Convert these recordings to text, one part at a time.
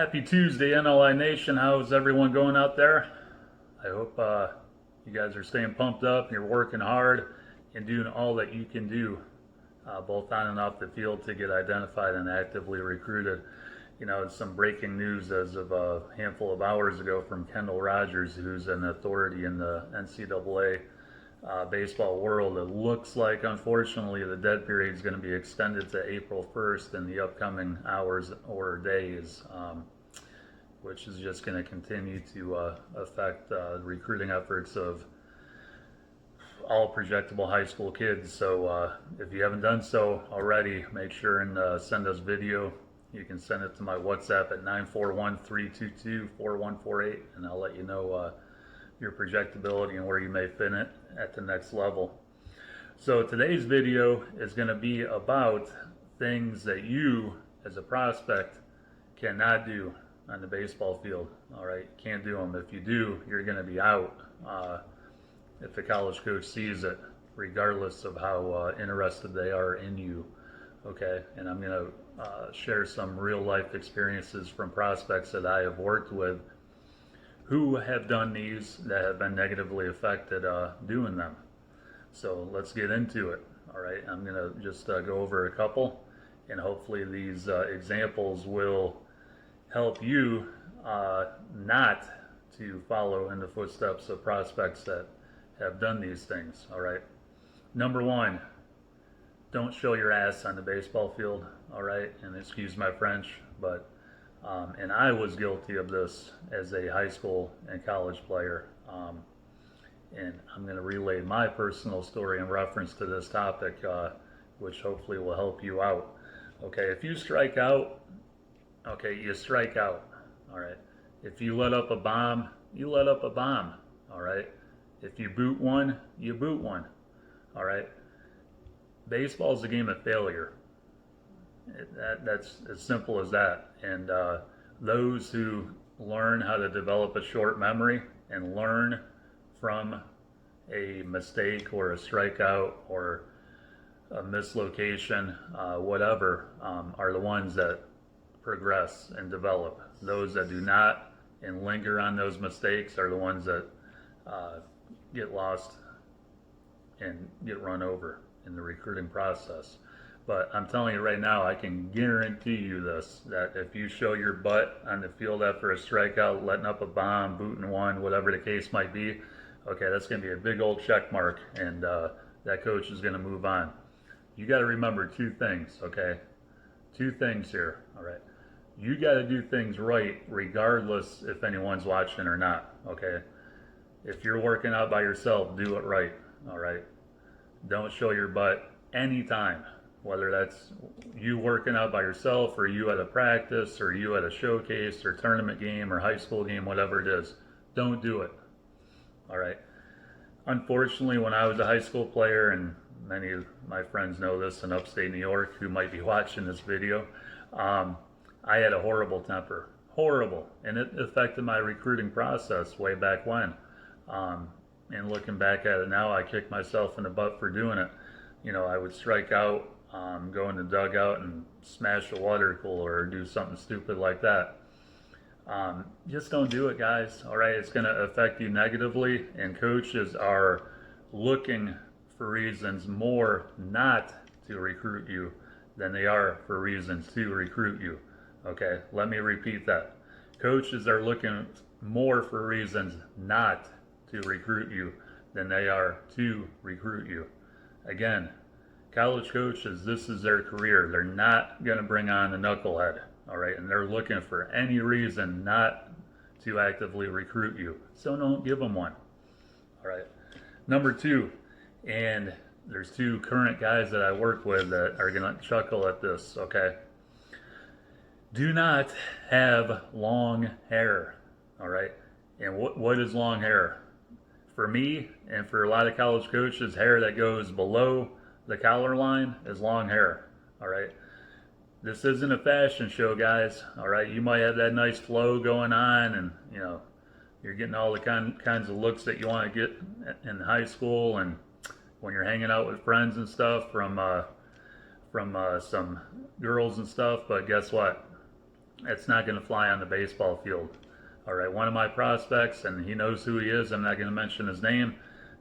Happy Tuesday, NLI Nation. How's everyone going out there? I hope you guys are staying pumped up, you're working hard, and doing all that you can do, both on and off the field, to get identified and actively recruited. You know, it's some breaking news as of a handful of hours ago from Kendall Rogers, who's an authority in the NCAA baseball world. It looks like, unfortunately, the dead period is going to be extended to April 1st in the upcoming hours or days, which is just going to continue to affect recruiting efforts of all projectable high school kids. So if you haven't done so already, make sure and send us video. You can send it to my WhatsApp at 941-322-4148, and I'll let you know your projectability and where you may fit it at the next level. So today's video is going to be about things that you as a prospect cannot do on the baseball field. All right, can't do them. If you do, you're going to be out if the college coach sees it, regardless of how interested they are in you. Okay, and I'm going to share some real life experiences from prospects that I have worked with who have done these, that have been negatively affected doing them. So let's get into it. All right, I'm going to just go over a couple, and hopefully these examples will help you not to follow in the footsteps of prospects that have done these things. All right, number one, don't show your ass on the baseball field. All right, and excuse my French, but and I was guilty of this as a high school and college player. And I'm going to relay my personal story in reference to this topic, which hopefully will help you out. Okay, if you strike out, okay, you strike out. All right. If you let up a bomb, you let up a bomb. All right. If you boot one, you boot one. All right. Baseball is a game of failure. That's as simple as that. And those who learn how to develop a short memory and learn from a mistake or a strikeout or a mislocation, whatever, are the ones that progress and develop. Those that do not and linger on those mistakes are the ones that get lost and get run over in the recruiting process. But I'm telling you right now, I can guarantee you this, that if you show your butt on the field after a strikeout, letting up a bomb, booting one, whatever the case might be, okay, that's going to be a big old check mark, and that coach is going to move on. You got to remember two things, okay? Two things here, all right? You got to do things right regardless if anyone's watching or not, okay? If you're working out by yourself, do it right, all right? Don't show your butt anytime. Whether that's you working out by yourself or you at a practice or you at a showcase or tournament game or high school game, whatever it is, don't do it. All right. Unfortunately, when I was a high school player, and many of my friends know this in upstate New York who might be watching this video, I had a horrible temper. Horrible. And it affected my recruiting process way back when. And looking back at it now, I kick myself in the butt for doing it. You know, I would strike out, go in the dugout and smash a water cooler or do something stupid like that. Just don't do it, guys. All right, it's going to affect you negatively, and coaches are looking for reasons more not to recruit you than they are for reasons to recruit you. Okay, let me repeat that. Coaches are looking more for reasons not to recruit you than they are to recruit you. Again, college coaches, this is their career. They're not going to bring on a knucklehead, all right? And they're looking for any reason not to actively recruit you. So don't give them one, all right? Number two, and there's two current guys that I work with that are going to chuckle at this, okay? Do not have long hair, all right? And what is long hair? For me and for a lot of college coaches, hair that goes below the collar line is long hair, all right? This isn't a fashion show, guys, all right? You might have that nice flow going on, and, you know, you're getting all the kinds of looks that you want to get in high school and when you're hanging out with friends and stuff from some girls and stuff, but guess what? It's not going to fly on the baseball field. All right, one of my prospects, and he knows who he is. I'm not going to mention his name.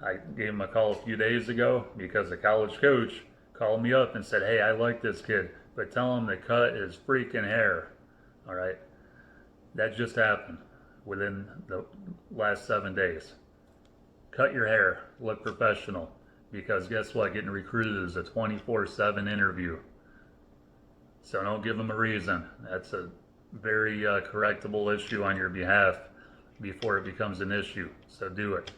I gave him a call a few days ago because a college coach called me up and said, "Hey, I like this kid, but tell him to cut his freaking hair." All right, that just happened within the last 7 days. Cut your hair, look professional, because guess what? Getting recruited is a 24/7 interview. So don't give them a reason. That's a very correctable issue on your behalf before it becomes an issue. So do it.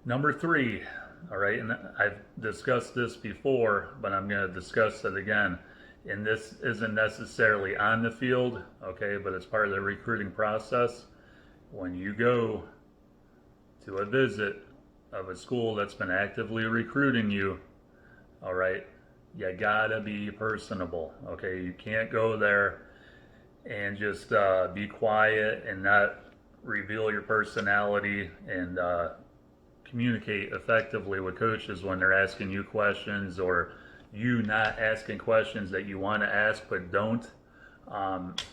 Number 3, all right, and I've discussed this before, but I'm going to discuss it again. And this isn't necessarily on the field, okay, but it's part of the recruiting process. When you go to a visit of a school that's been actively recruiting you, all right, you gotta be personable, okay? You can't go there and just be quiet and not reveal your personality and communicate effectively with coaches when they're asking you questions, or you not asking questions that you want to ask but don't.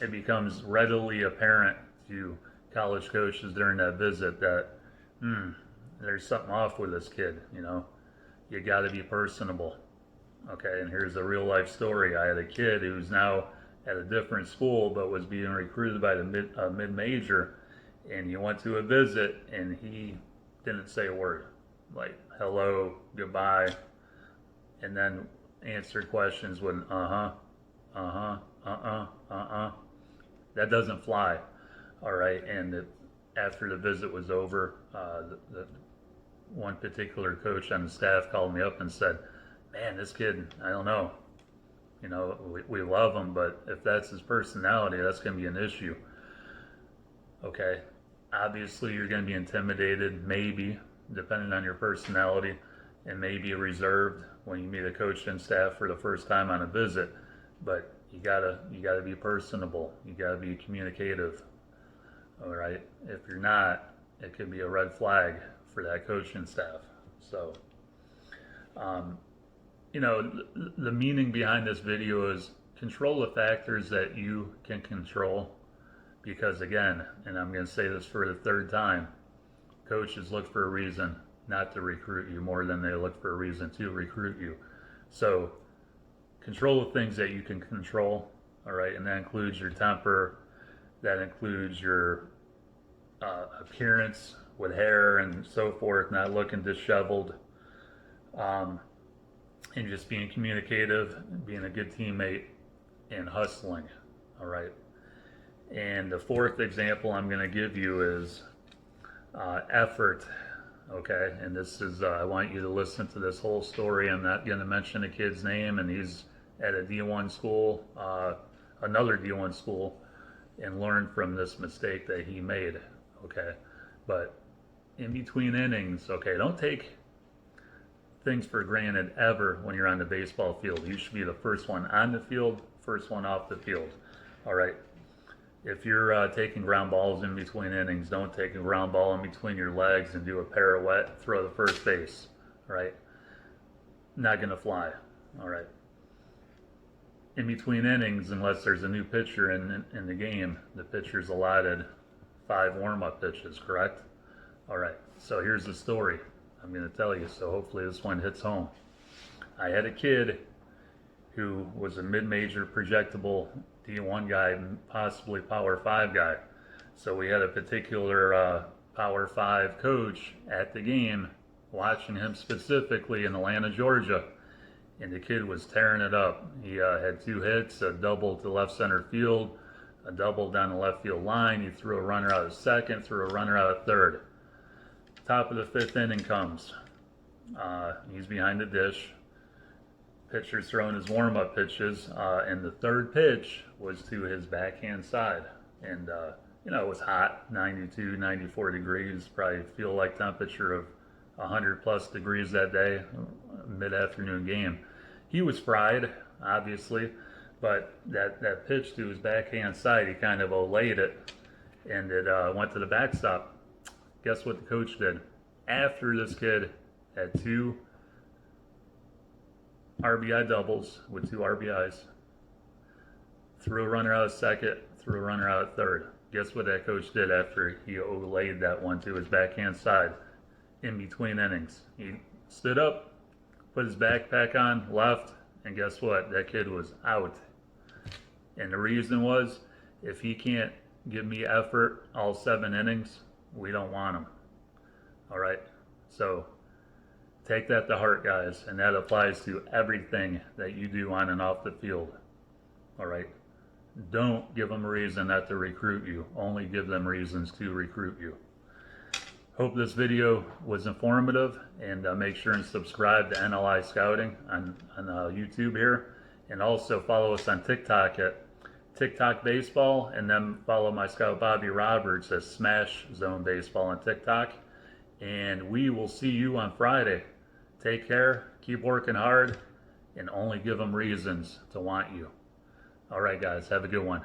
It becomes readily apparent to college coaches during that visit that there's something off with this kid. You got to be personable. Okay, and here's a real life story. I had a kid who's now at a different school but was being recruited by the mid-major, and he went to a visit and he didn't say a word, like hello, goodbye, and then answered questions with That doesn't fly. All right, and after the visit was over, the one particular coach on the staff called me up and said, "Man, this kid, I don't know. We love him, but if that's his personality, that's going to be an issue." Okay, obviously you're going to be intimidated, maybe, depending on your personality, and maybe reserved when you meet a coach and staff for the first time on a visit. But you gotta be personable. You gotta be communicative. All right. If you're not, it could be a red flag for that coaching staff. So, the meaning behind this video is control the factors that you can control. Because again, and I'm going to say this for the third time, coaches look for a reason not to recruit you more than they look for a reason to recruit you. So control the things that you can control, all right, and that includes your temper, that includes your appearance with hair and so forth, not looking disheveled, and just being communicative, being a good teammate, and hustling, all right. And the fourth example I'm going to give you is effort, okay? And this is, I want you to listen to this whole story. I'm not going to mention the kid's name, and he's at a D1 school, another D1 school, and learn from this mistake that he made, okay? But in between innings, okay, don't take things for granted ever when you're on the baseball field. You should be the first one on the field, first one off the field, all right? If you're taking ground balls in between innings, don't take a ground ball in between your legs and do a pirouette, throw the first base, right? Not going to fly, all right? In between innings, unless there's a new pitcher in the game, the pitcher's allotted 5 warm-up pitches, correct? All right, so here's the story I'm going to tell you, so hopefully this one hits home. I had a kid who was a mid-major projectable D1 guy, possibly Power 5 guy. So we had a particular Power 5 coach at the game, watching him specifically in Atlanta, Georgia, and the kid was tearing it up. He had 2 hits, a double to left center field, a double down the left field line. He threw a runner out of second, threw a runner out of third. Top of the 5th inning comes. He's behind the dish. Pitcher's throwing his warm-up pitches, and the third pitch was to his backhand side. And, it was hot, 92, 94 degrees, probably feel like temperature of 100 plus degrees that day, mid-afternoon game. He was fried, obviously, but that pitch to his backhand side, he kind of olayed it, and it went to the backstop. Guess what the coach did? After this kid had 2 RBI doubles with 2 RBIs, threw a runner out at second, threw a runner out at third. Guess what that coach did after he olayed that one to his backhand side in between innings? He stood up, put his backpack on, left, and guess what? That kid was out. And the reason was, if he can't give me effort all 7 innings, we don't want him. All right? So take that to heart, guys, and that applies to everything that you do on and off the field. All right? Don't give them a reason not to recruit you. Only give them reasons to recruit you. Hope this video was informative, and make sure and subscribe to NLI Scouting on YouTube here, and also follow us on TikTok at TikTok Baseball, and then follow my scout Bobby Roberts at Smash Zone Baseball on TikTok. And we will see you on Friday. Take care, keep working hard, and only give them reasons to want you. All right, guys, have a good one.